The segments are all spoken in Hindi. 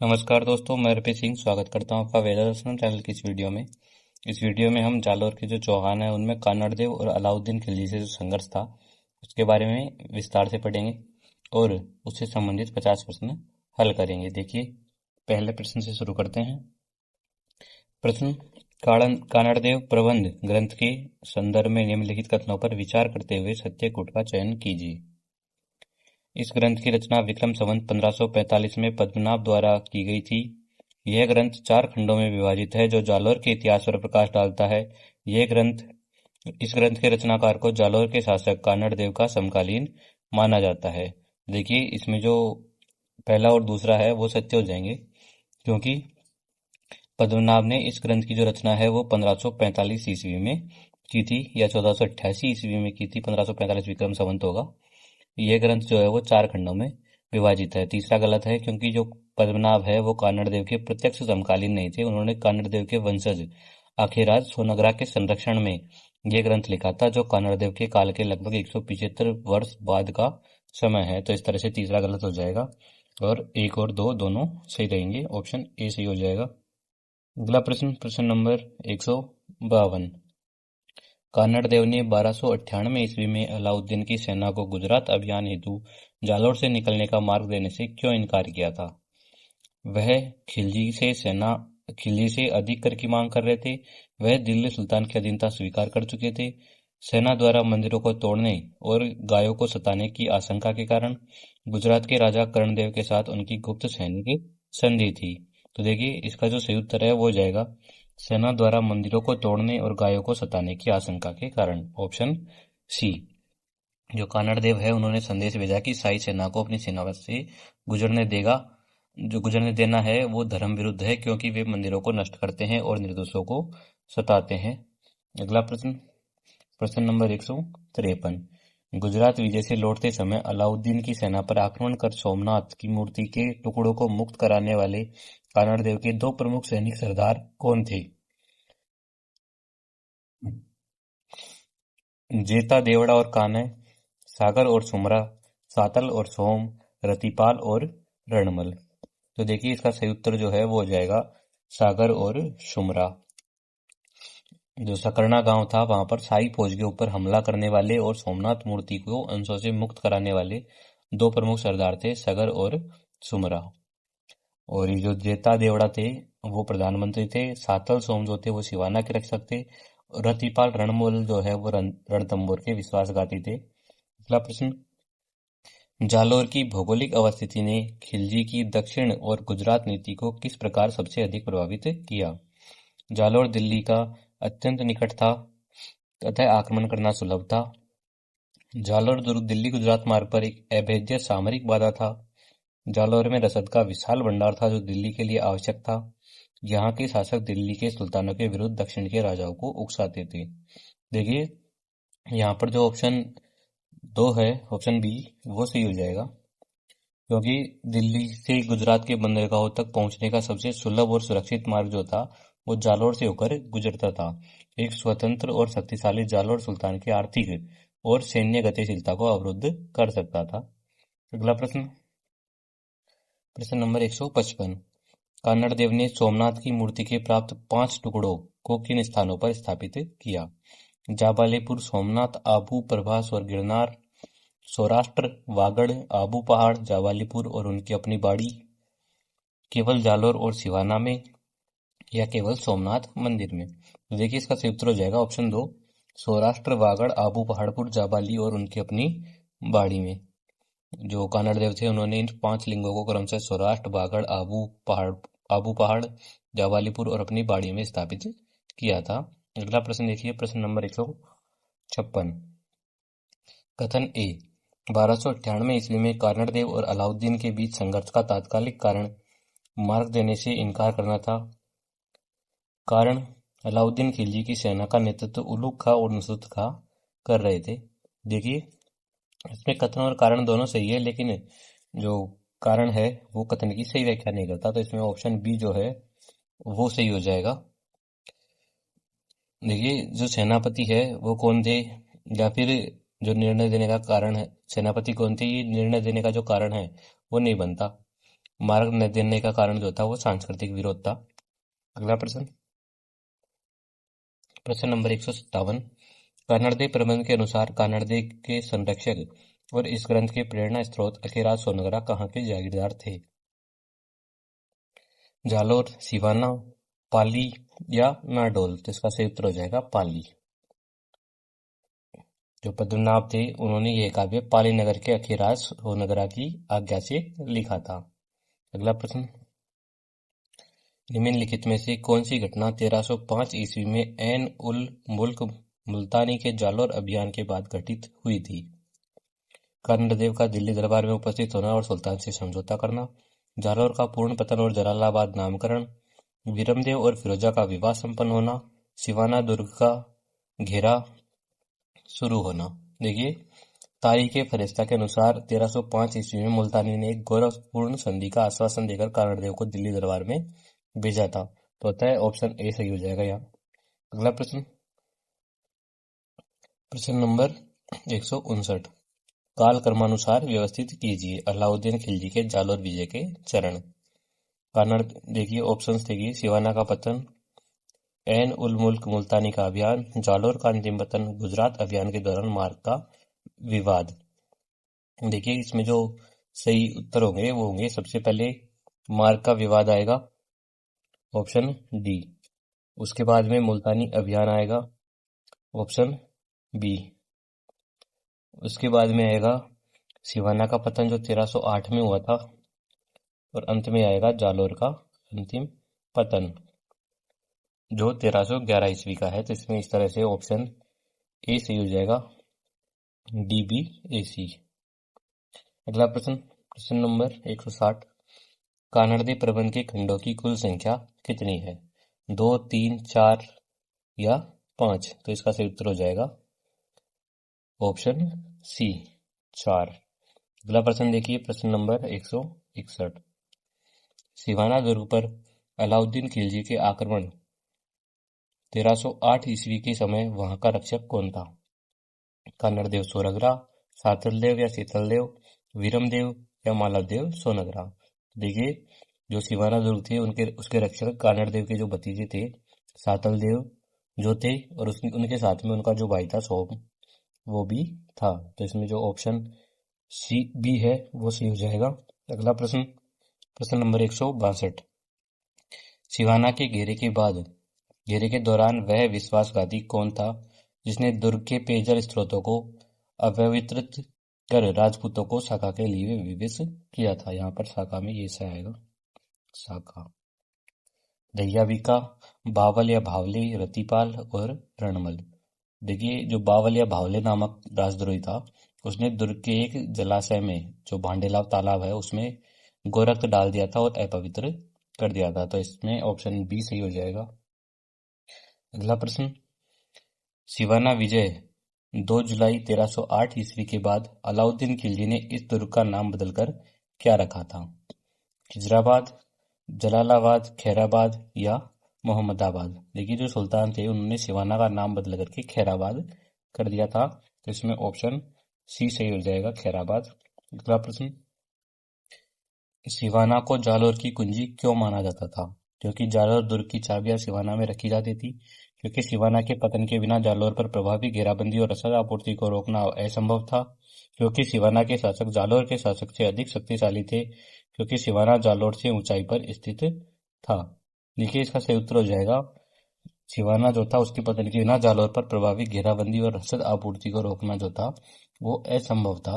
नमस्कार दोस्तों, मैं हरप्रीत सिंह स्वागत करता हूं आपका वेदा दर्शनम चैनल की इस वीडियो में हम जालौर के जो चौहान हैं उनमें कानड़देव और अलाउद्दीन खिलजी से जो संघर्ष था उसके बारे में विस्तार से पढ़ेंगे और उससे संबंधित 50 प्रश्न हल करेंगे। देखिए, पहले प्रश्न से शुरू करते हैं। प्रश्न, कानड़देव प्रबंध ग्रंथ के संदर्भ में निम्नलिखित कथनों पर विचार करते हुए सत्यकूट का चयन कीजिए। इस ग्रंथ की रचना विक्रम संवत 1545 में पद्मनाभ द्वारा की गई थी। यह ग्रंथ 4 खंडों में विभाजित है जो जालौर के इतिहास पर प्रकाश डालता है। इस ग्रंथ के रचनाकार को जालौर के शासक कानड़देव का समकालीन माना जाता है। देखिए, इसमें जो पहला और दूसरा है वो सत्य हो जाएंगे, क्योंकि पद्मनाभ ने इस ग्रंथ की जो रचना है वो 1545 ईस्वी में की थी या 1488 ईस्वी में की थी। 1545 विक्रम संवत होगा। यह ग्रंथ जो है वो 4 खंडों में विभाजित है। तीसरा गलत है, क्योंकि जो पद्मनाभ है वो कानड़देव के प्रत्यक्ष समकालीन नहीं थे। उन्होंने कानड़देव के वंशज आखेराज सोनगरा के संरक्षण में यह ग्रंथ लिखा था, जो कानड़देव के काल के लगभग 175 वर्ष बाद का समय है। तो इस तरह से तीसरा गलत हो जाएगा और 1 और 2 दोनों सही रहेंगे। ऑप्शन ए सही हो जाएगा। अगला प्रश्न नंबर 152। कानड़देव ने 1298 ईस्वी में अलाउद्दीन की सेना को गुजरात अभियान हेतु जालौर से निकलने का मार्ग देने से क्यों इनकार किया था? वह खिलजी से अधिक कर की मांग कर रहे थे। वह दिल्ली सुल्तान की अधीनता स्वीकार कर चुके थे। सेना द्वारा मंदिरों को तोड़ने और गायों को सताने की आशंका के कारण गुजरात के राजा कर्णदेव के साथ उनकी गुप्त सैनिक संधि थी। तो देखिए, इसका जो सही उत्तर है वो हो जाएगा सेना द्वारा मंदिरों को तोड़ने और गायों को सताने की आशंका के कारण। Option C. जो कानड़देव है उन्होंने संदेश भेजा कि शाही सेना को अपनी सेना से गुजरने देगा जो गुजरने देना है वो धर्म विरुद्ध है, क्योंकि वे मंदिरों को नष्ट करते हैं और निर्दोषों को सताते हैं। अगला प्रश्न नंबर 153। गुजरात विजय से लौटते समय अलाउद्दीन की सेना पर आक्रमण कर सोमनाथ की मूर्ति के टुकड़ों को मुक्त कराने वाले कानड़देव के 2 प्रमुख सैनिक सरदार कौन थे? जेता देवड़ा और कानय, सागर और सुमरा, सातल और सोम, रतिपाल और रणमल। तो देखिए, इसका सही उत्तर जो है वो हो जाएगा सागर और सुमरा। जो सकरना गांव था वहां पर शाही फौज के ऊपर हमला करने वाले और सोमनाथ मूर्ति को अंशों से मुक्त कराने वाले 2 प्रमुख सरदार थे, सगर और सुमरा। और ये जो जेता देवड़ा थे वो प्रधानमंत्री थे। सातल सोम जो थे वो सिवाना के रक्षक थे। और रतिपाल रणमल जो है वो रणथंभौर के विश्वासघाती थे। अगला प्रश्न, जालौर की भौगोलिक अवस्थिति ने खिलजी की दक्षिण और गुजरात नीति को किस प्रकार सबसे अधिक प्रभावित किया? जालौर दिल्ली का अत्यंत निकट था तथा आक्रमण करना सुलभ था। जालौर दुर्ग दिल्ली गुजरात मार्ग पर एक अभेद्य सामरिक बाधा था। जालौर में रसद का विशाल भंडार था जो दिल्ली के लिए आवश्यक था। यहाँ के शासक दिल्ली के सुल्तानों के विरुद्ध दक्षिण के राजाओं को उकसाते थे। देखिए, यहाँ पर जो ऑप्शन 2 है, ऑप्शन बी, वो सही हो जाएगा, क्योंकि दिल्ली से गुजरात के बंदरगाहों तक पहुंचने का सबसे सुलभ और सुरक्षित मार्ग जो था वो जालौर से होकर गुजरता था। एक स्वतंत्र और शक्तिशाली जालौर सुल्तान की आर्थिक और सैन्य गतिशीलता को अवरुद्ध कर सकता था। अगला प्रश्न नंबर 155। कानड़देव ने सोमनाथ की मूर्ति के प्राप्त 5 टुकड़ों को किन स्थानों पर स्थापित किया? जाबालीपुर, सोमनाथ, आबू, प्रभास और गिरनार, सौराष्ट्र, वागड़, आबू पहाड़, जाबालीपुर और उनकी अपनी बाड़ी, केवल जालौर और सिवाना में, या केवल सोमनाथ मंदिर में? तो देखिए, इसका सही उत्तर हो जाएगा ऑप्शन 2, सौराष्ट्र, वागड़, आबू पहाड़पुर, जाबाली और उनकी अपनी बाड़ी में। जो कानड़देव थे उन्होंने इन 5 लिंगों को क्रमशः सौराष्ट्र, वागड़, आबू पहाड़, जाबालीपुर और अपनी बाड़ी में स्थापित किया था। अगला प्रश्न देखिए, प्रश्न नंबर 156। कथन ए, 1298 ईस्वी में कानड़देव और अलाउद्दीन के बीच संघर्ष का तात्कालिक कारण मार्ग देने से इनकार करना था। कारण, अलाउद्दीन खिलजी की सेना का नेतृत्व उलुग खां और नुसरत खां कर रहे थे। देखिए, इसमें कथन और कारण दोनों सही है, लेकिन जो कारण है वो कथन की सही व्याख्या नहीं करता। तो इसमें ऑप्शन बी जो है वो सही हो जाएगा। देखिए, जो सेनापति है वो कौन थे, या फिर जो निर्णय देने का कारण है, सेनापति कौन थे, ये निर्णय देने का जो कारण है वो नहीं बनता। मार्ग न देने का कारण जो था वो सांस्कृतिक विरोध था। अगला प्रश्न, प्रश्न नंबर 157। कानड़देव प्रबंध के अनुसार कानड़देव के संरक्षक और इस ग्रंथ के प्रेरणा स्रोत अखीराज सोनगरा कहाँ के जागीरदार थे? जालोर, सिवाना, पाली या नाडोल? तो इसका सही उत्तर हो जाएगा पाली। जो पद्मनाभ थे उन्होंने यह काव्य पाली नगर के अखीराज सोनगरा की आज्ञा से लिखा था। अगला प्रश्न, निम्नलिखित में से कौन सी घटना 1305 ईस्वी में ऐन उल मुल्क मुल्तानी के जालोर अभियान के बाद घटित हुई थी? कानड़देव का दिल्ली दरबार में उपस्थित होना और सुल्तान से समझौता करना, जालोर का पूर्ण पतन और जलालाबाद नामकरण, वीरमदेव और फिरोजा का विवाह संपन्न होना, सिवाना दुर्ग का घेरा शुरू होना। देखिए, तारीख फरिश्ता के अनुसार 1305 ईस्वी में मुल्तानी ने एक गौरवपूर्ण संधि का आश्वासन देकर कानड़देव को दिल्ली दरबार में भेजा था। तो होता है ऑप्शन ए सही हो जाएगा यहाँ। अगला प्रश्न, प्रश्न नंबर 159। काल क्रमानुसार व्यवस्थित कीजिए अलाउद्दीन खिलजी के जालोर विजय के चरण। कानड़ देखिए ऑप्शंस देखिए, सिवाना का पतन, ऐन उल मुल्क मुल्तानी का अभियान, जालोर का अंतिम पतन, गुजरात अभियान के दौरान मार्ग का विवाद। देखिए इसमें जो सही उत्तर होंगे वो होंगे, सबसे पहले मार्ग का विवाद आएगा, ऑप्शन डी। उसके बाद में मुल्तानी अभियान आएगा, ऑप्शन बी। उसके बाद में आएगा सिवाना का पतन जो 1308 में हुआ था, और अंत में आएगा जालोर का अंतिम पतन जो 1311 ईस्वी का है। तो इसमें इस तरह से ऑप्शन ए सही हो जाएगा, डी बी ए सी। अगला प्रश्न, प्रश्न नंबर 160। कानड़देव प्रबंध के खंडों की कुल संख्या कितनी है? 2, 3, 4 या 5? तो इसका सही उत्तर हो जाएगा ऑप्शन सी, 4। अगला प्रश्न देखिए, प्रश्न नंबर 161। सिवाना दुर्ग पर अलाउद्दीन खिलजी के आक्रमण 1308 ईस्वी के समय वहां का रक्षक कौन था? कानड़देव सोनगरा, सातलदेव या शीतलदेव, वीरमदेव या मालवदेव सोनगरा? देखिए, जो सिवाना दुर्ग थे उसके रक्षक कानड़देव के जो भतीजे थे सातलदेव जो थे, और उनके साथ में उनका जो भाई था सोम वो भी था। तो इसमें जो ऑप्शन सी बी है वो सही हो जाएगा। अगला प्रश्न, प्रश्न नंबर 162। सिवाना के घेरे के दौरान वह विश्वासघाती कौन था जिसने दुर्ग के पेयजल स्रोतों को अपवित्र कर राजपूतों को शाखा के लिए विवश किया था? यहाँ पर शाखा में ये से आएगा, शाखा। दह्याविका, बावल या भावले, रतिपाल और रणमल। देखिए, जो बावल या भावले नामक राजद्रोही था उसने दुर्ग के एक जलाशय में जो भांडेलाव तालाब है उसमें गोरख डाल दिया था और अपवित्र कर दिया था। तो इसमें ऑप्शन बी सही हो जाएगा। अगला प्रश्न, सिवाना विजय 2 जुलाई 1308 ईस्वी के बाद अलाउद्दीन खिलजी ने इस दुर्ग का नाम बदलकर क्या रखा था? खिजराबाद, जलालाबाद, खैराबाद या मोहम्मदाबाद? देखिए, जो सुल्तान थे उन्होंने सिवाना का नाम बदल करके खैराबाद कर दिया था। तो इसमें ऑप्शन सी सही हो जाएगा, खैराबाद। अगला प्रश्न, सिवाना को जालोर की कुंजी क्यों माना जाता था? क्योंकि जालोर दुर्ग की चाबियां सिवाना में रखी जाती थी, क्योंकि सिवाना के पतन के बिना जालोर पर प्रभावी घेराबंदी और रसद आपूर्ति को रोकना असंभव था, क्योंकि सिवाना के शासक जालोर के शासक से अधिक शक्तिशाली थे, क्योंकि सिवाना जालोर से ऊंचाई पर स्थित था। देखिए, इसका सही उत्तर हो जाएगा, सिवाना जो था उसके पतन के बिना जालोर पर प्रभावी घेराबंदी और रसद आपूर्ति को रोकना जो था वो असंभव था।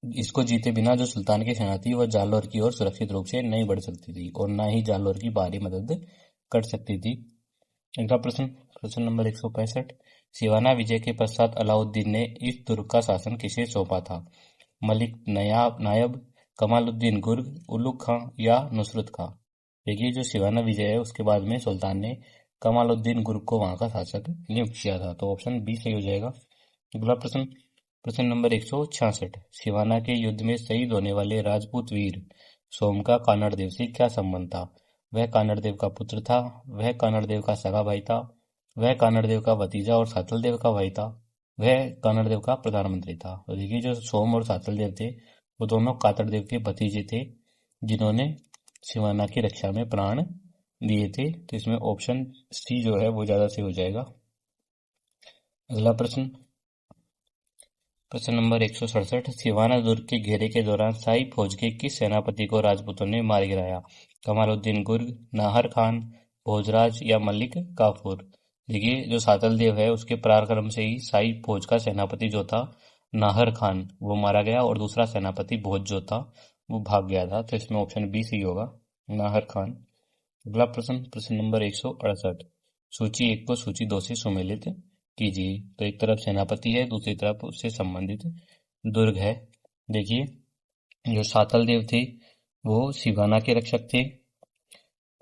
इसको जीते बिना जो सुल्तान की सेना थी वह जालोर की ओर सुरक्षित रूप से नहीं बढ़ सकती थी और न ही जालोर की बाहरी मदद कर सकती थी। अगला प्रश्न, प्रश्न नंबर 165। सिवाना विजय के पश्चात अलाउद्दीन ने इस दुर्ग का शासन किसे सौंपा था? मलिक नायब, कमालुद्दीन गुर्ग, उलुग खां या नुसरत खां? देखिए, जो सिवाना विजय है उसके बाद में सुल्तान ने कमालुद्दीन गुर्ग को वहां का शासक नियुक्त किया था। तो ऑप्शन बी सही हो जाएगा। अगला प्रश्न, प्रश्न नंबर 166। सिवाना के युद्ध में शहीद होने वाले राजपूत वीर सोम का कानड़देव से क्या संबंध था? वह कानड़देव का पुत्र था, वह कानड़देव का सगा भाई था, वह कानड़देव का भतीजा और सातलदेव का भाई था, वह कानड़देव का प्रधानमंत्री था? तो देखिए, जो सोम और सातलदेव थे वो दोनों कातरदेव के भतीजे थे जिन्होंने सिवाना की रक्षा में प्राण दिए थे। तो इसमें ऑप्शन सी जो है वो ज्यादा सही हो जाएगा। अगला प्रश्न, प्रश्न नंबर 167, सिवाना दुर्ग के घेरे के दौरान शाही फौज के किस सेनापति को राजपूतों ने मार गिराया? कमालुद्दीन गुर्ग, नाहर खान, भोजराज या मलिक काफूर? देखिए, जो सातल देव है उसके पराक्रम से ही शाही फौज का सेनापति जो था नाहर खान वो मारा गया और दूसरा सेनापति भोज जो था वो भाग गया था। तो इसमें ऑप्शन बी सही होगा, नाहर खान। अगला प्रश्न, प्रश्न नंबर 168, सूची 1 को सूची 2 से सुमेलित कीजिए। तो एक तरफ सेनापति है, दूसरी तरफ उससे संबंधित दुर्ग है। देखिए, जो सातल देव थे वो सिवाना के रक्षक थे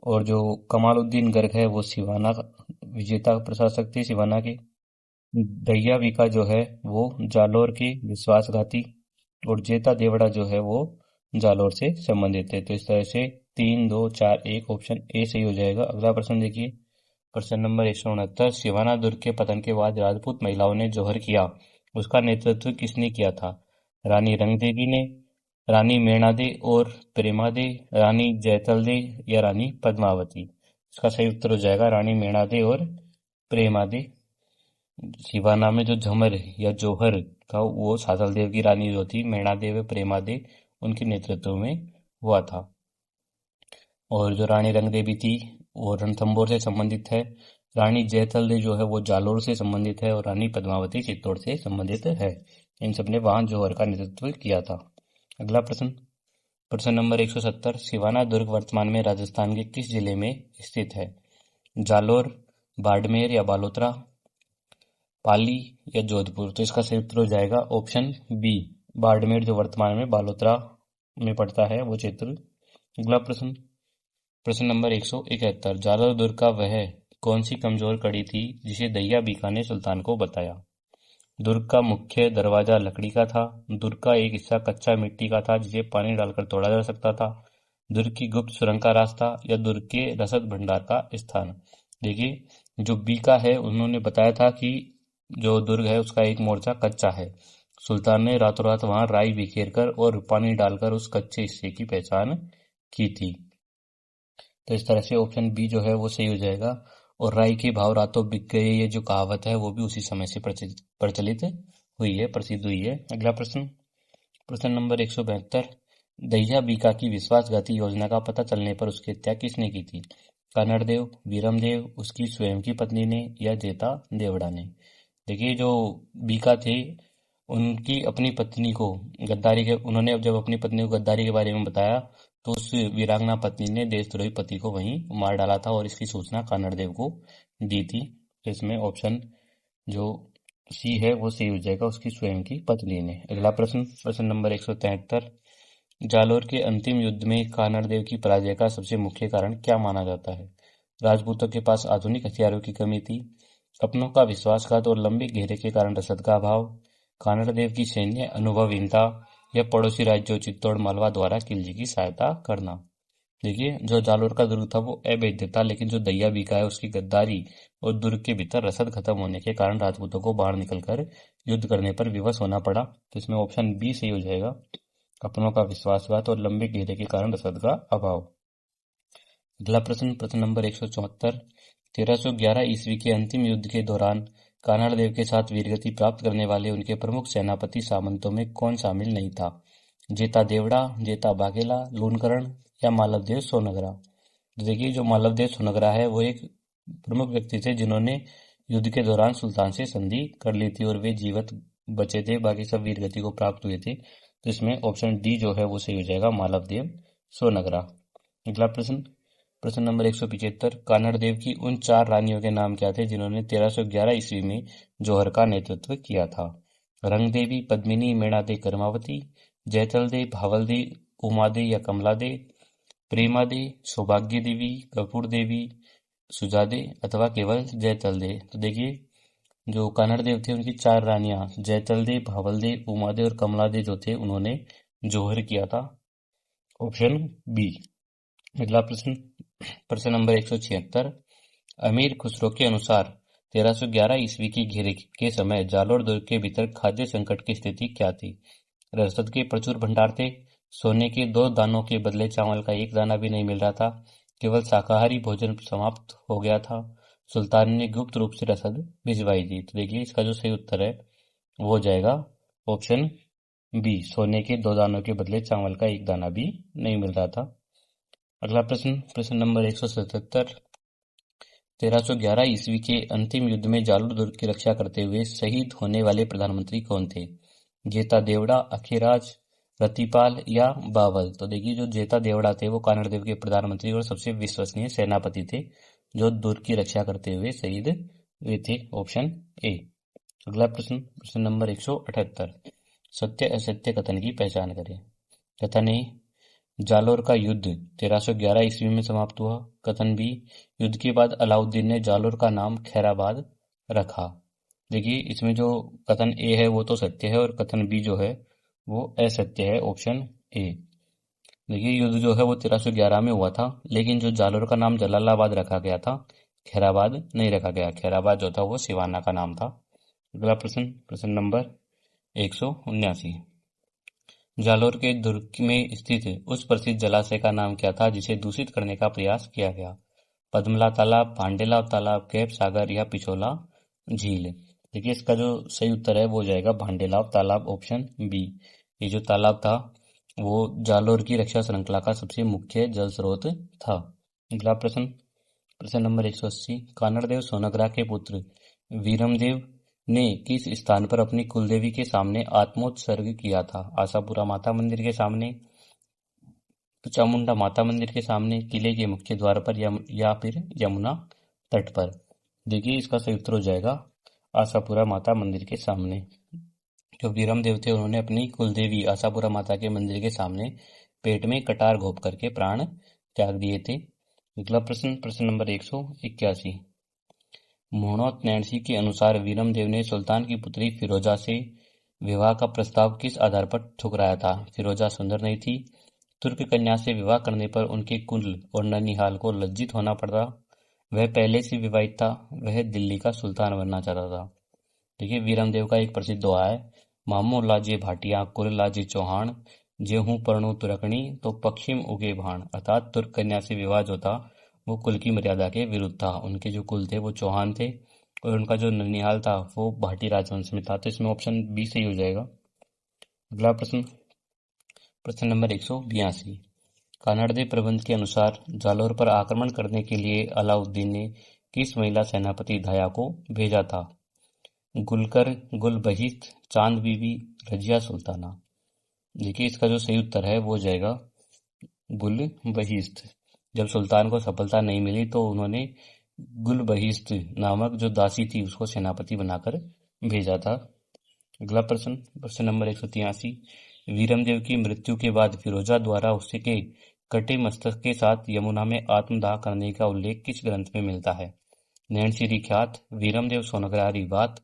और जो कमालुद्दीन गर्ग है वो सिवाना विजेता प्रशासक थे सिवाना के। दहिया बीका जो है वो जालोर के विश्वासघाती और जेता देवड़ा जो है वो जालोर से संबंधित है। तो इस तरह से 3, 2, 4, 1 ऑप्शन ए सही हो जाएगा। अगला प्रश्न देखिए, प्रश्न नंबर 169, सिवाना दुर्ग के पतन के बाद राजपूत महिलाओं ने जौहर किया, उसका नेतृत्व किसने किया था? रानी रंगदेवी ने, रानी मेणादे और प्रेमादे, रानी जयतलदे या रानी पद्मावती? इसका सही उत्तर हो जाएगा रानी मेणादे और प्रेमादे। सिवाना में जो झमर या जौहर था वो सातल देव की रानी जो थी मेणादेव प्रेमादे उनके नेतृत्व में हुआ था। और जो रानी रंगदेवी थी वो रणथंभौर से संबंधित है, रानी जयतलदे जो है वो जालोर से संबंधित है और रानी पद्मावती चित्तौड़ से संबंधित है। इन सबने वहां जौहर का नेतृत्व किया था। अगला प्रश्न, प्रश्न नंबर 170, सिवाना दुर्ग वर्तमान में राजस्थान के किस जिले में स्थित है? जालोर, बाड़मेर या बालोतरा, पाली या जोधपुर? तो इसका सही उत्तर हो जाएगा ऑप्शन बी, बाड़मेर, जो वर्तमान में बालोतरा में पड़ता है वो क्षेत्र। अगला प्रश्न, प्रश्न नंबर 171, जालोर दुर्ग का वह कौन सी कमजोर कड़ी थी जिसे दहिया बीका ने सुल्तान को बताया? दुर्ग का मुख्य दरवाजा लकड़ी का था, दुर्ग का एक हिस्सा कच्चा मिट्टी का था जिसे पानी डालकर तोड़ा जा सकता था, दुर्ग की गुप्त सुरंग का रास्ता या दुर्ग के रसद भंडार का स्थान? देखिए, जो बीका है उन्होंने बताया था कि जो दुर्ग है उसका एक मोर्चा कच्चा है। सुल्तान ने रातों रात वहां राई बिखेर कर और पानी डालकर उस कच्चे हिस्से की पहचान की थी। तो इस तरह से ऑप्शन बी जो है वो सही हो जाएगा। और राई के भाव रातों बिक गए, ये जो कहावत है वो भी उसी समय से प्रचलित हुई है, प्रसिद्ध हुई है। अगला प्रश्न, प्रश्न नंबर 172, दहिया बीका की विश्वासघाती योजना का पता चलने पर उसकी हत्या किसने की थी? कन्नड़देव, वीरमदेव, उसकी स्वयं की पत्नी ने या जेता देवड़ा ने? देखिए, जो बीका थे उनकी अपनी पत्नी को गद्दारी के उन्होंने जब अपनी पत्नी को गद्दारी के बारे में बताया तो उस वीरांगना पत्नी ने देशद्रोही पति को वहीं मार डाला था और इसकी सूचना कन्नड़देव को दी थी। तो इसमें ऑप्शन जो सी है वो सही हो जाएगा, उसकी स्वयं की पत्नी ने। अगला प्रश्न, प्रश्न नंबर 173, जालोर के अंतिम युद्ध में कन्नड़देव की पराजय का सबसे मुख्य कारण क्या माना जाता है? राजपूतों के पास आधुनिक हथियारों की कमी थी, अपनों का विश्वासघात और लंबे घेरे के कारण रसद का अभाव, कन्नड़देव की सैन्य अनुभवहीनता या पड़ोसी राज्यों चित्तौड़ मालवा द्वारा खिलजी की सहायता करना? देखिए, जो जालोर का दुर्ग था वो अवैध था, लेकिन जो दहिया बीका है उसकी गद्दारी और दुर्ग के भीतर रसद खत्म होने के कारण राजपूतों को बाहर निकलकर युद्ध करने पर विवश होना पड़ा। तो इसमें ऑप्शन बी सही हो जाएगा, अपनों का विश्वासघात और लंबे घेरे के कारण रसद का अभाव। अगला प्रश्न, प्रश्न नंबर 174, 1311 ईस्वी के अंतिम युद्ध के दौरान कन्नड़देव के साथ वीरगति प्राप्त करने वाले उनके प्रमुख सेनापति सामंतों में कौन शामिल नहीं था? जेता देवड़ा, जेता बाघेला, लूणकरण या मालवदेव सोनगरा? तो देखिए, जो मालवदेव सोनगरा है वो एक प्रमुख व्यक्ति थे जिन्होंने युद्ध के दौरान सुल्तान से संधि कर ली थी और वे जीवित बचे थे, बाकी सब वीरगति को प्राप्त हुए थे। तो इसमें ऑप्शन डी जो है वो सही हो जाएगा, मालवदेव सोनगरा। अगला प्रश्न, प्रश्न नंबर 175, कन्नड़देव की उन 4 रानियों के नाम क्या थे जिन्होंने 1311 ईस्वी में जौहर का नेतृत्व किया था? रंगदेवी, पद्मिनी, मेणादे, कर्मावती, जयतलदे, भावलदे, उमादे या कमलादे, प्रेमादे, सौभाग्य देवी, कपूर देवी, सुजादे अथवा केवल जयतलदे? तो देखिए, जो कन्नड़देव थे उनकी 4 रानियां जयतलदे, भावलदे, उमादे और कमलादे जो थे उन्होंने जौहर किया था, ऑप्शन बी। अगला प्रश्न, प्रश्न नंबर 176, अमीर खुसरो के अनुसार 1311 ईस्वी की घेरे के समय जालोर दुर्ग के भीतर खाद्य संकट की स्थिति क्या थी? रसद के प्रचुर भंडार थे। सोने के 2 दानों के बदले चावल का 1 दाना भी नहीं मिल रहा था। केवल शाकाहारी भोजन समाप्त हो गया था। सुल्तान ने गुप्त रूप से रसद भिजवाई थी। तो देखिए इसका जो सही उत्तर है वो हो जाएगा ऑप्शन बी, सोने के 2 दानों के बदले चावल का 1 दाना भी नहीं मिल रहा था। अगला प्रश्न, प्रश्न नंबर 177। 1311 ईस्वी के अंतिम युद्ध में जालौर दुर्ग की रक्षा करते हुए शहीद होने वाले प्रधानमंत्री कौन थे? जेता देवड़ा, अखेराज, रतिपाल या बावल? तो देखिए जो जेता देवड़ा थे वो कानड़ देव के प्रधानमंत्री और सबसे विश्वसनीय सेनापति थे जो दुर्ग की रक्षा करते हुए शहीद हुए थे। Option A. अगला प्रश्न, प्रश्न नंबर 178। सत्य असत्य कथन की पहचान करें। कथन ए, जालौर का युद्ध 1311 ईस्वी में समाप्त हुआ। कथन बी, युद्ध के बाद अलाउद्दीन ने जालौर का नाम खैराबाद रखा। देखिए इसमें जो कथन ए है वो तो सत्य है और कथन बी जो है वो असत्य है। Option A. देखिए युद्ध जो है वो 1311 में हुआ था, लेकिन जो जालौर का नाम जलालाबाद रखा गया था, खैराबाद नहीं रखा गया। खैराबाद जो था वो सिवाना का नाम था। अगला प्रश्न, प्रश्न नंबर 179। जालौर के दुर्ग में स्थित उस प्रसिद्ध जलाशय का नाम क्या था जिसे दूषित करने का प्रयास किया गया? पद्मला तालाब, भांडेला तालाब, कैप सागर या पिछोला झील? देखिए इसका जो सही उत्तर है वो हो जाएगा भांडेला तालाब। Option B. ये जो तालाब था वो जालौर की रक्षा श्रृंखला का सबसे मुख्य जल स्रोत था। अगला प्रश्न, प्रश्न नंबर 180। कानड़देव सोनग्रा के पुत्र वीरमदेव ने किस स्थान पर अपनी कुलदेवी के सामने आत्मोत्सर्ग किया था? आशापुरा माता मंदिर के सामने, चामुंडा माता मंदिर के सामने, किले के मुख्य द्वार पर या फिर यमुना तट पर? देखिए इसका सही उत्तर हो जाएगा आशापुरा माता मंदिर के सामने। जो वीरमदेव थे उन्होंने अपनी कुलदेवी आशापुरा माता के मंदिर के सामने पेट में कटार घोंप करके प्राण त्याग दिए थे। अगला प्रश्न, प्रश्न नंबर 181। मोहम्मद नैन्सी के अनुसार वीरमदेव ने सुल्तान की पुत्री फिरोजा से विवाह का प्रस्ताव किस आधार पर ठुकराया था? फिरोजा सुंदर नहीं थी, तुर्क कन्या से विवाह करने पर उनके कुल और ननिहाल को लज्जित होना पड़ता, वह पहले से विवाहित था, वह दिल्ली का सुल्तान बनना चाहता था। देखिए वीरमदेव का एक प्रसिद्ध दोहा है, मामो लाजे भाटिया कुल लाजे चौहान, जेहू परणु तुरकनी तो पश्चिम उगे भाण। अर्थात तुर्क कन्या से विवाह जो था वो कुल की मर्यादा के विरुद्ध था। उनके जो कुल थे वो चौहान थे और उनका जो ननिहाल था वो भाटी राजवंश में था। तो इसमें ऑप्शन बी सही हो जाएगा। अगला प्रश्न, प्रश्न नंबर 182। कानड़देव प्रबंध के अनुसार जालौर पर आक्रमण करने के लिए अलाउद्दीन ने किस महिला सेनापति धाया को भेजा था? गुलकर, गुलबहित, चांद बीबी, रजिया सुल्ताना? देखिए इसका जो सही उत्तर है वो हो जाएगा गुलबहिस्त। जब सुल्तान को सफलता नहीं मिली तो उन्होंने गुलबहिस्त नामक जो दासी थी उसको सेनापति बनाकर भेजा था। अगला प्रश्न, प्रश्न नंबर 183। वीरमदेव की मृत्यु के बाद फिरोजा द्वारा उसके कटे मस्तक के साथ यमुना में आत्मदाह करने का उल्लेख किस ग्रंथ में मिलता है? नैनसिरी ख्यात, वीरमदेव सोनग्रारी बात,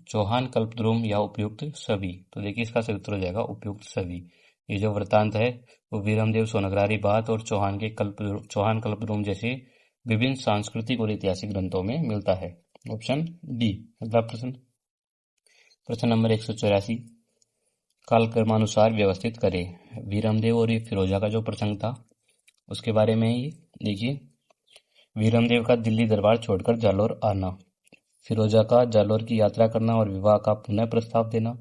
चौहान कल्पद्रुम या उपयुक्त सभी? तो देखिए इसका सही उत्तर हो जाएगा उपयुक्त सभी। ये जो वृतांत है वो वीरमदेव सोनग्रारी बात और चौहान कल्पद्रुम जैसे विभिन्न सांस्कृतिक और ऐतिहासिक ग्रंथों में मिलता है। Option D. अगला प्रश्न, प्रश्न नंबर 184। कालक्रमानुसार व्यवस्थित करें। वीरमदेव और ये फिरोजा का जो प्रसंग था उसके बारे में ये देखिए, वीरमदेव का दिल्ली दरबार छोड़कर जालौर आना, फिरोजा का जालौर की यात्रा करना और विवाह का पुनः प्रस्ताव देना,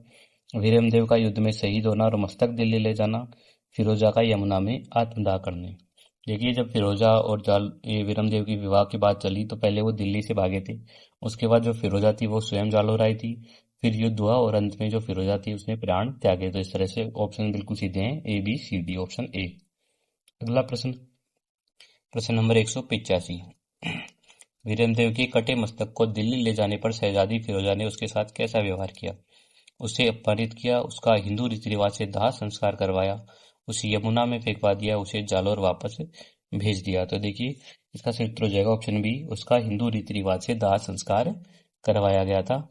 वीरमदेव का युद्ध में शहीद होना और मस्तक दिल्ली ले जाना, फिरोजा का यमुना में आत्मदाह करने। देखिए जब फिरोजा और ये वीरमदेव की विवाह की बात चली तो पहले वो दिल्ली से भागे थे, उसके बाद जो फिरोजा थी वो स्वयं जालौर आई थी, फिर युद्ध हुआ और अंत में जो फिरोजा थी उसने प्राण त्यागे। तो इस तरह से ऑप्शन बिल्कुल सीधे हैं, A B C D, option A. अगला प्रश्न, प्रश्न नंबर 185। वीरमदेव के कटे मस्तक को दिल्ली ले जाने पर शहजादी फिरोजा ने उसके साथ कैसा व्यवहार किया? उसे अपमानित किया, उसका हिंदू रीति रिवाज से दाह संस्कार करवाया, उसे यमुना में फेंकवा दिया, उसे जालौर वापस भेज दिया? तो देखिए इसका सही उत्तर हो जाएगा ऑप्शन बी, उसका हिंदू रीति रिवाज से दाह संस्कार करवाया गया था।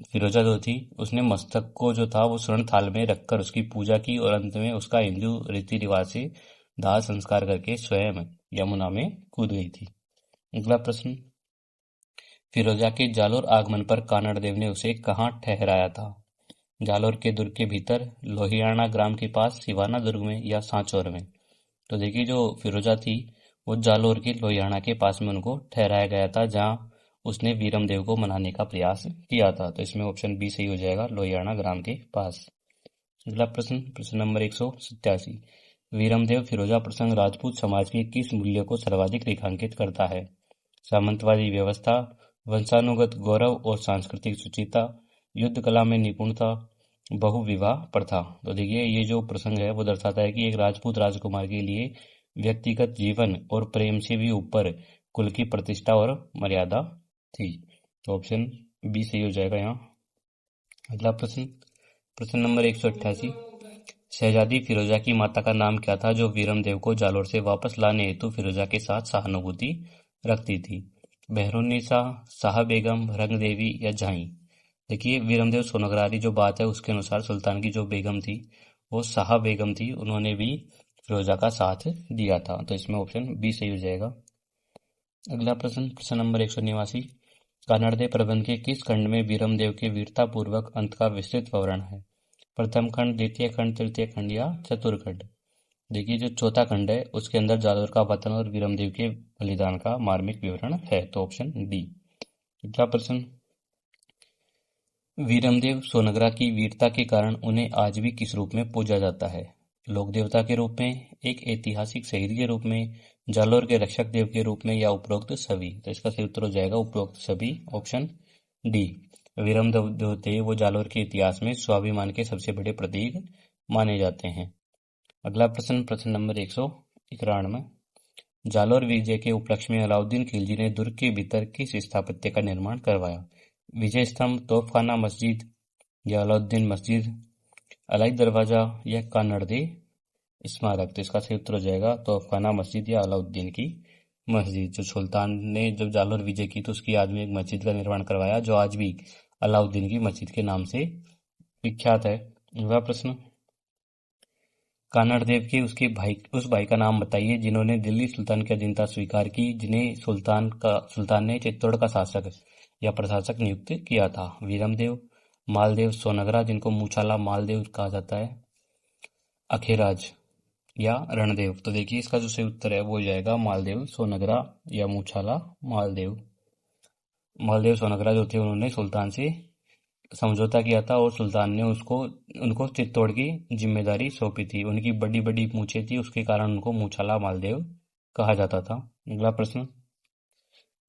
फिरोजा जो थी उसने मस्तक को जो था वो स्वर्ण थाल में रखकर उसकी पूजा की और अंत में उसका हिंदू रीति रिवाज से दाह संस्कार करके स्वयं यमुना में कूद गई थी। अगला प्रश्न, फिरोजा के जालौर आगमन पर कानड़ देव ने उसे कहाँ ठहराया था? जालोर के दुर्ग के भीतर, लोहियाना ग्राम के पास, सिवाना दुर्ग में या सांचौर में। तो देखिए जो फिरोजा थी वो जालोर के लोहियाना के पास में उनको ठहराया गया था, जहां उसने वीरमदेव को मनाने का प्रयास किया था। तो इसमें ऑप्शन बी सही हो जाएगा, लोहियाना ग्राम के पास। अगला प्रश्न, प्रश्न नंबर 187। वीरमदेव फिरोजा प्रसंग राजपूत समाज के किस मूल्य को सर्वाधिक रेखांकित करता है? सामंतवादी व्यवस्था, वंशानुगत गौरव और सांस्कृतिक सुचिता, युद्ध कला में निपुणता, बहुविवाह प्रथा। तो देखिए ये जो प्रसंग है वो दर्शाता है कि एक राजपूत राजकुमार के लिए व्यक्तिगत जीवन और प्रेम से भी ऊपर कुल की प्रतिष्ठा और मर्यादा थी। तो ऑप्शन बी सही हो जाएगा यहाँ। अगला प्रश्न, प्रश्न नंबर 188। शहजादी फिरोजा की माता का नाम क्या था, जो वीरमदेव को जालोर से वापस लाने हेतु फिरोजा के साथ सहानुभूति रखती थी? बहरुन्निसा, शाह बेगम, रंग देवी या झाई? देखिए वीरमदेव सोनगरारी जो बात है उसके अनुसार सुल्तान की जो बेगम थी वो शाह बेगम थी, उन्होंने भी फिरोजा का साथ दिया था। तो इसमें ऑप्शन बी सही हो जाएगा। अगला प्रश्न, प्रश्न नंबर 189। कानड़देव प्रबंध के किस खंड में वीरमदेव के वीरतापूर्वक अंत का विस्तृत विवरण है? प्रथम खंड, द्वितीय खंड, तृतीय खंड या चतुर्थ? देखिए जो चौथा खंड है उसके अंदर जालोर का पतन और वीरमदेव के बलिदान का मार्मिक विवरण है। तो ऑप्शन डी। अगला प्रश्न, वीरमदेव सोनगरा की वीरता के कारण उन्हें आज भी किस रूप में पूजा जाता है? लोक देवता के रूप में, एक ऐतिहासिक शहीद के रूप में, जालोर के रक्षक देव के रूप में या उपरोक्त सभी? तो इसका सही उत्तर हो जाएगा उपरोक्त सभी, ऑप्शन डी। वीरमदेव जो थे वो जालोर के इतिहास में स्वाभिमान के सबसे बड़े प्रतीक माने जाते हैं। अगला प्रश्न, प्रश्न नंबर 191। जालोर विजय के उपलक्ष्य में अलाउद्दीन खिलजी ने दुर्ग के भीतर किस स्थापत्य का निर्माण करवाया? विजय स्तंभ, तोपखाना मस्जिद या अलाउद्दीन मस्जिद, अलाई दरवाजा या कानड़दे स्मारक? तो इसका सही उत्तर हो जाएगा तोपखाना मस्जिद या अलाउद्दीन की मस्जिद। जो सुल्तान ने जब जालोर विजय की तो उसकी याद में एक मस्जिद का निर्माण करवाया, जो आज भी अलाउद्दीन की मस्जिद के नाम से विख्यात है। अगला प्रश्न, कानड़देव के उस भाई का नाम बताइए जिन्होंने दिल्ली सुल्तान की अधीनता स्वीकार की, जिन्हें सुल्तान ने चित्तौड़ का शासक या प्रशासक नियुक्त किया था? वीरमदेव, मालदेव, सोनगरा जिनको मूछाला मालदेव कहा जाता है, अखेराज या रणदेव? तो देखिए इसका जो सही उत्तर है वो हो जाएगा मालदेव सोनगरा या मूछाला मालदेव। मालदेव सोनगरा जो थे उन्होंने सुल्तान से समझौता किया था और सुल्तान ने उनको चित्तौड़ की जिम्मेदारी सौंपी थी। उनकी बड़ी बड़ी मूछें थी, उसके कारण उनको मूछाला मालदेव कहा जाता था। अगला प्रश्न,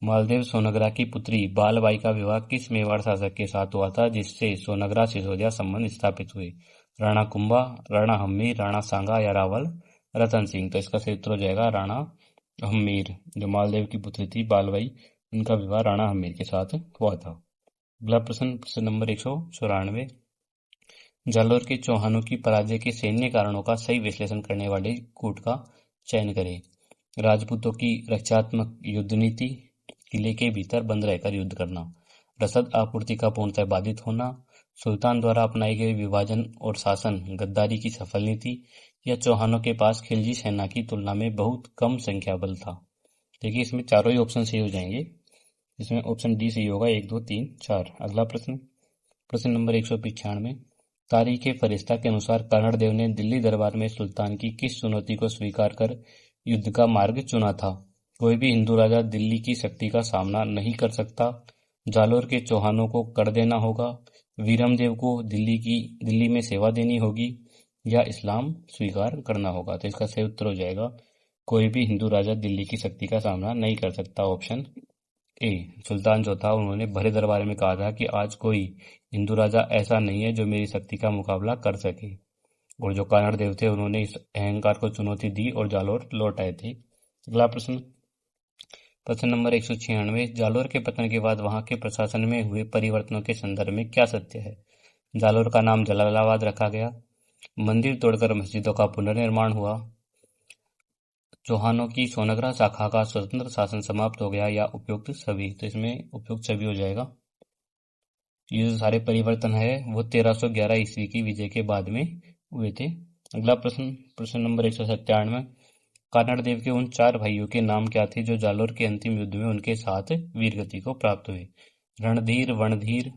मालदेव सोनगरा की पुत्री बालबाई का विवाह किस मेवाड़ शासक के साथ हुआ था, जिससे सोनगरा सिसोदिया संबंध स्थापित हुए? राणा कुंभा, राणा हम्मीर, राणा सांगा या रावल रतन सिंह? तो इसका सही उत्तर हो जाएगा राणा हम्मीर। जो मालदेव की पुत्री थी बालबाई, उनका विवाह राणा हम्मीर के साथ हुआ था। अगला प्रश्न, प्रश्न नंबर 194। जालोर के चौहानों की पराजय के सैन्य कारणों का सही विश्लेषण करने वाले कूट का चयन करें। राजपूतों की रक्षात्मक युद्ध नीति, किले के भीतर बंद रहकर युद्ध करना, रसद आपूर्ति का पूर्णतः बाधित होना, सुल्तान द्वारा अपनाई गई विभाजन और शासन गद्दारी की सफल नीति, या चौहानों के पास खिलजी सेना की तुलना में बहुत कम संख्या बल था? देखिए इसमें चारों ही ऑप्शन सही हो जाएंगे। इसमें ऑप्शन डी सही होगा, 1, 2, 3, 4। अगला प्रश्न, प्रश्न नंबर 195। तारीख फरिश्ता के अनुसार कानड़देव ने दिल्ली दरबार में सुल्तान की किस चुनौती को स्वीकार कर युद्ध का मार्ग चुना था? कोई भी हिंदू राजा दिल्ली की शक्ति का सामना नहीं कर सकता, जालोर के चौहानों को कर देना होगा, वीरमदेव को दिल्ली में सेवा देनी होगी, या इस्लाम स्वीकार करना होगा? तो इसका सही उत्तर हो जाएगा कोई भी हिंदू राजा दिल्ली की शक्ति का सामना नहीं कर सकता, ऑप्शन ए। सुल्तान जो था उन्होंने भरे दरबार में कहा था कि आज कोई हिंदू राजा ऐसा नहीं है जो मेरी शक्ति का मुकाबला कर सके, और जो कानड़ देव थे उन्होंने इस अहंकार को चुनौती दी और जालोर लौट आए थे। अगला प्रश्न, प्रश्न नंबर 196। जालोर के पतन के बाद वहां के प्रशासन में हुए परिवर्तनों के संदर्भ में क्या सत्य है? जालोर का नाम जलालाबाद रखा गया, मंदिर तोड़कर मस्जिदों का पुनर्निर्माण हुआ, चौहानों की सोनगरा शाखा का स्वतंत्र शासन समाप्त हो गया, या उपयुक्त सभी? तो इसमें उपयुक्त सभी हो जाएगा। ये जो सारे परिवर्तन है वो 1311 ईस्वी की विजय के बाद में हुए थे। अगला प्रश्न, प्रश्न नंबर 197। कानड़ देव के उन 4 भाइयों के नाम क्या थे जो जालोर के अंतिम युद्ध में उनके साथ वीरगति को प्राप्त हुए? रणधीर, वनधीर,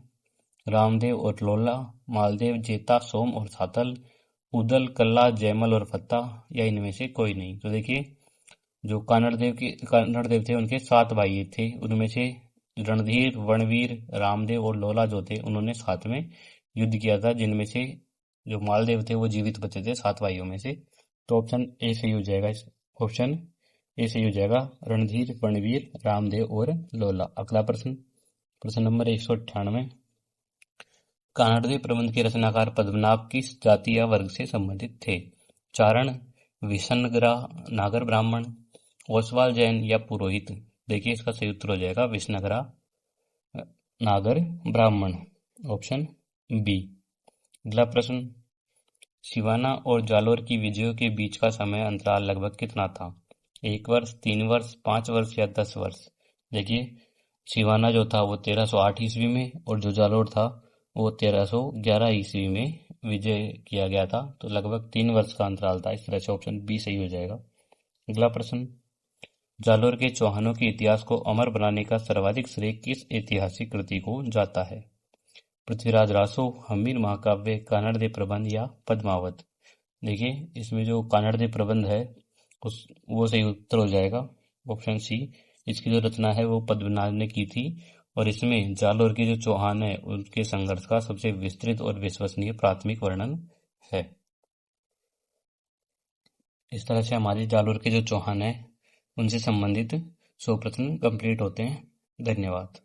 रामदेव और लोला, मालदेव, जेता, सोम और सातल, उदल, कल्ला, जयमल और फत्ता, या इनमें से कोई नहीं। तो देखिए, जो कानड़ देव थे उनके 7 भाई थे, उनमें से रणधीर, वणवीर, रामदेव और लोला जो थे उन्होंने साथ में युद्ध किया था, जिनमें से जो मालदेव थे वो जीवित बचे थे 7 भाइयों में से। तो ऑप्शन ए सही हो जाएगा। ऑप्शन ए सही हो जाएगा, रणधीर, वणवीर, रामदेव और लोला। अगला प्रश्न, प्रश्न नंबर 198। कानड़देव प्रबंध के रचनाकार पद्मनाभ किस जाति या वर्ग से संबंधित थे? चारण, विशनग्रा, नागर ब्राह्मण, ओसवाल जैन या पुरोहित। देखिए, इसका सही उत्तर हो जाएगा विशनग्रा नागर ब्राह्मण, ऑप्शन बी। अगला प्रश्न, सिवाना और जालोर की विजयों के बीच का समय अंतराल लगभग कितना था? 1 वर्ष, 3 वर्ष, 5 वर्ष या 10 वर्ष। देखिए, सिवाना जो था वो 1308 ईस्वी में, और जो जालोर था वो 1311 ईस्वी में विजय किया गया था। तो लगभग 3 वर्ष का अंतराल था। इस तरह से ऑप्शन बी सही हो जाएगा। अगला प्रश्न, जालोर के चौहानों के इतिहास को अमर बनाने का सर्वाधिक श्रेय किस ऐतिहासिक कृति को जाता है? पृथ्वीराज रासो, हम्मीर महाकाव्य, कानड़देव प्रबंध या पद्मावत। देखिए, इसमें जो कानड़देव प्रबंध है उस वो सही उत्तर हो जाएगा, ऑप्शन सी। इसकी जो रचना है वो पद्मनाभ ने की थी, और इसमें जालोर के जो चौहान है उनके संघर्ष का सबसे विस्तृत और विश्वसनीय प्राथमिक वर्णन है। इस तरह से हमारे जालोर के जो चौहान है उनसे संबंधित 100 प्रश्न कंप्लीट होते हैं। धन्यवाद।